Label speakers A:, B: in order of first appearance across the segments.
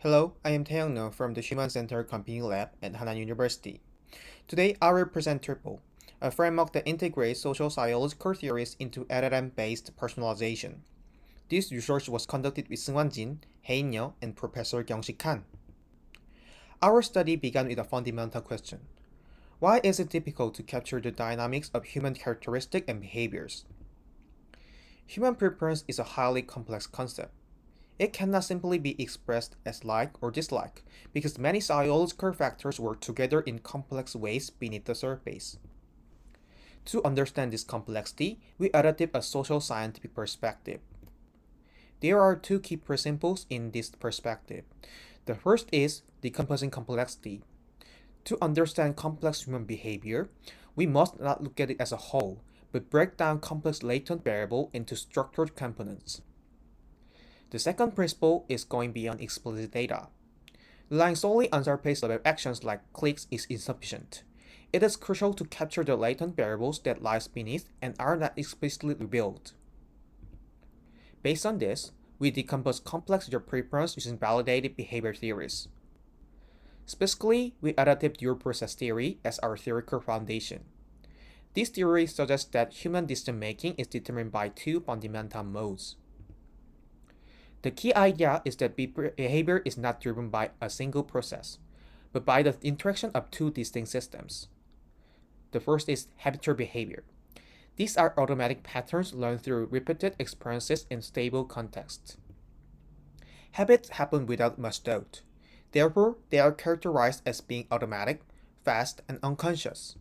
A: Hello, I am Taehyung from the Human Centered Computing Lab at Hanan University. Today, I will present Triple, a framework that integrates social psychological theories into LLM-based personalization. This research was conducted with Seungwan, Haein, and Professor Kyungsik. Our study began with a fundamental question. Why is it difficult to capture the dynamics of human characteristics and behaviors? Human preference is a highly complex concept. It cannot simply be expressed as like or dislike, because many psychological factors work together in complex ways beneath the surface. To understand this complexity, we adopted a social scientific perspective. There are two key principles in this perspective. The first is decomposing complexity. To understand complex human behavior, we must not look at it as a whole, but break down complex latent variables into structured components. The second principle is going beyond explicit data. Relying solely on surface level actions like clicks is insufficient. It is crucial to capture the latent variables that lies beneath and are not explicitly revealed. Based on this, we decompose complex user preference using validated behavior theories. Specifically, we adopted your process theory as our theoretical foundation. This theory suggests that human decision-making is determined by two fundamental modes. The key idea is that behavior is not driven by a single process, but by the interaction of two distinct systems. The first is habitual behavior. These are automatic patterns learned through repeated experiences in stable contexts. Habits happen without much thought. Therefore, they are characterized as being automatic, fast, and unconscious.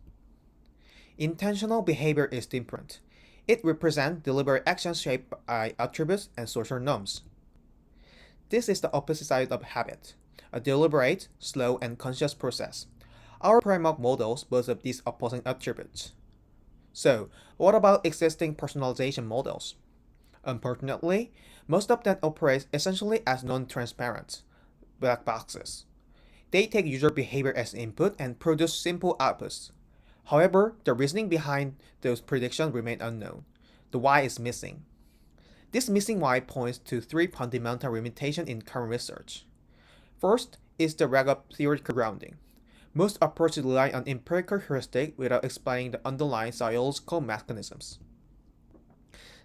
A: Intentional behavior is different. It represents deliberate actions shaped by attributes and social norms. This is the opposite side of habit, a deliberate, slow, and conscious process. Our framework models both of these opposing attributes. So, what about existing personalization models? Unfortunately, most of them operate essentially as non-transparent, black boxes. They take user behavior as input and produce simple outputs. However, the reasoning behind those predictions remain unknown. The why is missing. This missing why points to three fundamental limitations in current research. First is the lack of theoretical grounding. Most approaches rely on empirical heuristics without explaining the underlying psychological mechanisms.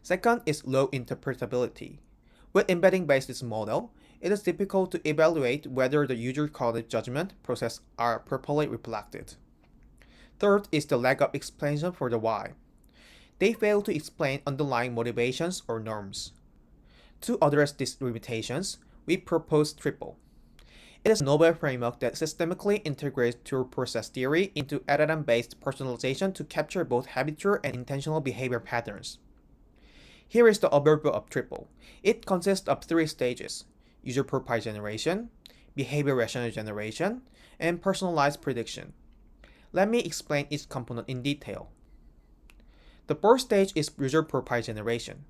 A: Second is low interpretability. With embedding-based model, it is difficult to evaluate whether the user cognitive judgment process are properly reflected. Third is the lack of explanation for the why. They fail to explain underlying motivations or norms. To address these limitations, we propose Triple. It is a novel framework that systematically integrates tool process theory into LLM-based personalization to capture both habitual and intentional behavior patterns. Here is the overview of Triple. It consists of three stages: user profile generation, behavior rationale generation, and personalized prediction. Let me explain each component in detail. The first stage is user profile generation.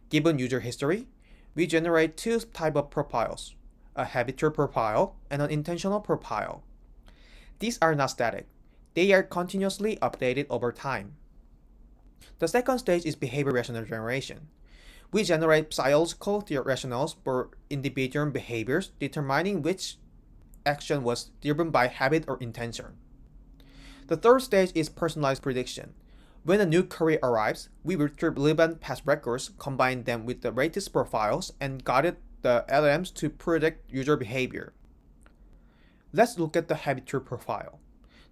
A: Given user history, we generate two types of profiles, a habitual profile and an intentional profile. These are not static. They are continuously updated over time. The second stage is behavior rationale generation. We generate psychological rationales for individual behaviors, determining which action was driven by habit or intention. The third stage is personalized prediction. When a new query arrives, we retrieve relevant past records, combine them with the latest profiles, and guide the LLMs to predict user behavior. Let's look at the habitual profile.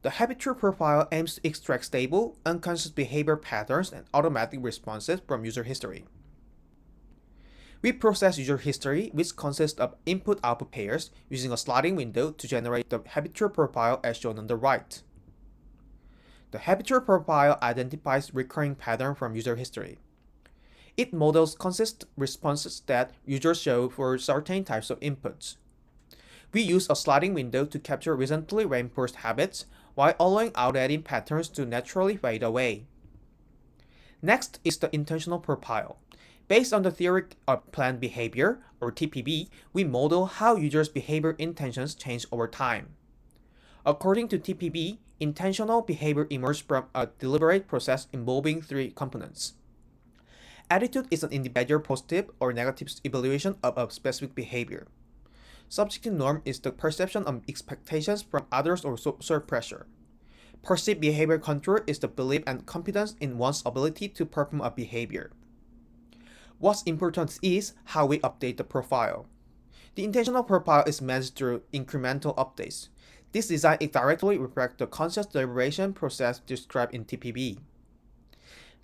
A: The habitual profile aims to extract stable, unconscious behavior patterns and automatic responses from user history. We process user history, which consists of input-output pairs, using a sliding window to generate the habitual profile as shown on the right. The habitual profile identifies recurring patterns from user history. It models consistent responses that users show for certain types of inputs. We use a sliding window to capture recently reinforced habits while allowing outdated patterns to naturally fade away. Next is the intentional profile. Based on the theory of planned behavior, or TPB, we model how users' behavior intentions change over time. According to TPB, intentional behavior emerges from a deliberate process involving three components. Attitude is an individual positive or negative evaluation of a specific behavior. Subjective norm is the perception of expectations from others or social pressure. Perceived behavior control is the belief and confidence in one's ability to perform a behavior. What's important is how we update the profile. The intentional profile is managed through incremental updates. This design directly reflects the conscious deliberation process described in TPB.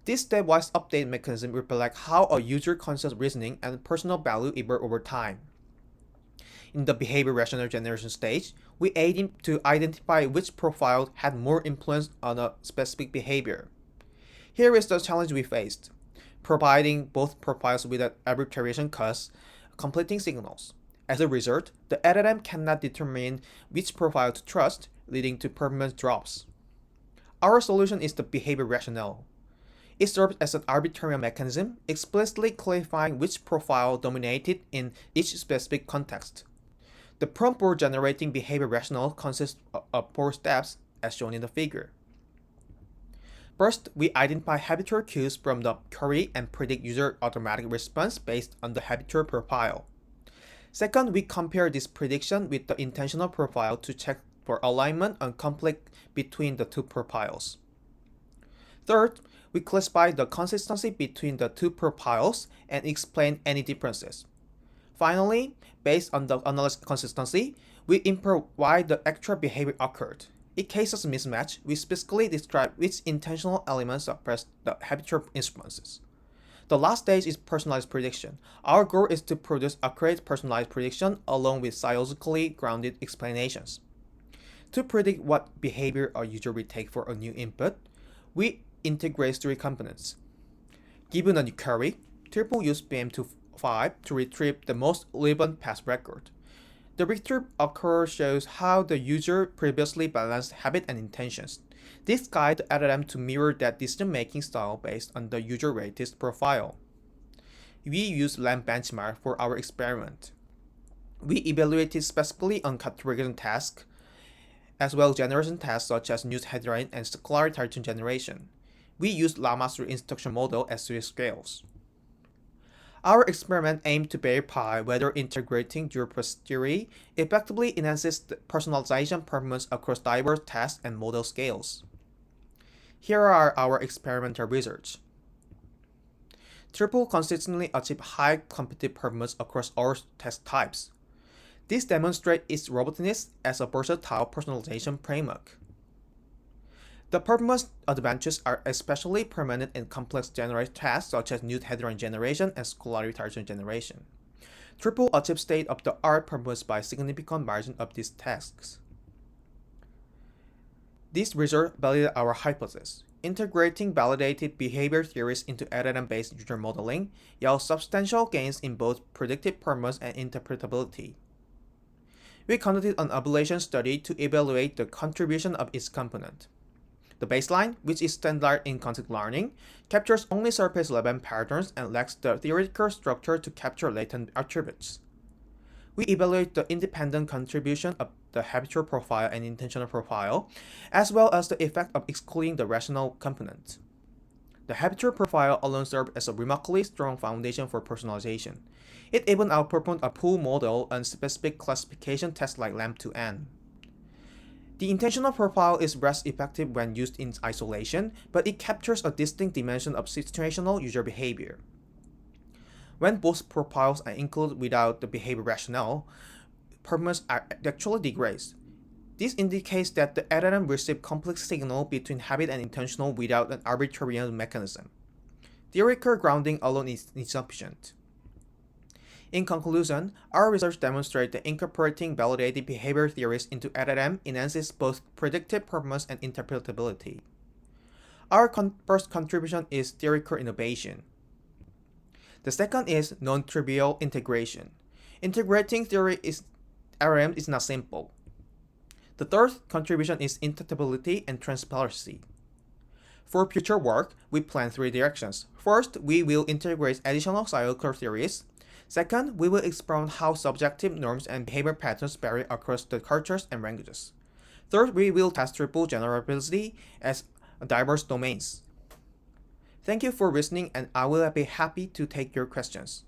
A: This stepwise update mechanism reflects how a user's conscious reasoning and personal value evolve over time. In the behavior rational generation stage, we aim to identify which profile had more influence on a specific behavior. Here is the challenge we faced: providing both profiles with an arbitration cause conflicting signals. As a result, the LLM cannot determine which profile to trust, leading to performance drops. Our solution is the behavior rationale. It serves as an arbitrary mechanism, explicitly clarifying which profile dominated in each specific context. The prompt for generating behavior rationale consists of 4 steps, as shown in the figure. First, we identify habitual cues from the query and predict user automatic response based on the habitual profile. Second, we compare this prediction with the intentional profile to check for alignment and conflict between the two profiles. Third, we classify the consistency between the two profiles and explain any differences. Finally, based on the analysis consistency, we infer why the actual behavior occurred. In cases of mismatch, we specifically describe which intentional elements suppress the habitual responses. The last stage is personalized prediction. Our goal is to produce accurate personalized prediction along with scientifically grounded explanations. To predict what behavior a user will take for a new input, we integrate 3 components. Given a new query, Triple use BM25 to retrieve the most relevant past record. The retrieve occur shows how the user previously balanced habit and intentions. This guides the LLM to mirror that decision-making style based on the user-rated profile. We use LLM benchmark for our experiment. We evaluated specifically on categorization tasks, as well as generation tasks such as news headline and Qualitative generation. We used Llama 3 instruction model as 3 scales. Our experiment aimed to verify whether integrating dual-process theory effectively enhances the personalization performance across diverse tasks and model scales. Here are our experimental results. Triple consistently achieved high competitive performance across all task types. This demonstrates its robustness as a versatile personalization framework. The performance advantages are especially prominent in complex generative tasks such as news headline generation and Qualitative generation. Triple achieves state-of-the-art performance by significant margin of these tasks. These results validate our hypothesis. Integrating validated behavior theories into LLM-based user modeling yields substantial gains in both predictive performance and interpretability. We conducted an evaluation study to evaluate the contribution of each component. The baseline, which is standard in context learning, captures only surface level patterns and lacks the theoretical structure to capture latent attributes. We evaluate the independent contribution of the habitual profile and intentional profile, as well as the effect of excluding the rational component. The habitual profile alone serves as a remarkably strong foundation for personalization. It even outperformed a pool model and specific classification tests like LAMP2N. The intentional profile is less effective when used in isolation, but it captures a distinct dimension of situational user behavior. When both profiles are included without the behavior rationale, performance actually degrades. This indicates that the LLM receives complex signal between habit and intentional without an arbitrary mechanism. Theoretical grounding alone is insufficient. In conclusion, our research demonstrates that incorporating validated behavior theories into LLM enhances both predictive performance and interpretability. Our first contribution is theoretical innovation. The second is non-trivial integration. Integrating theory LLM is not simple. The third contribution is interpretability and transparency. For future work, we plan 3 directions. First, we will integrate additional psychological theories. Second, we will explore how subjective norms and behavior patterns vary across the cultures and languages. Third, we will test triple generability as diverse domains. Thank you for listening, and I will be happy to take your questions.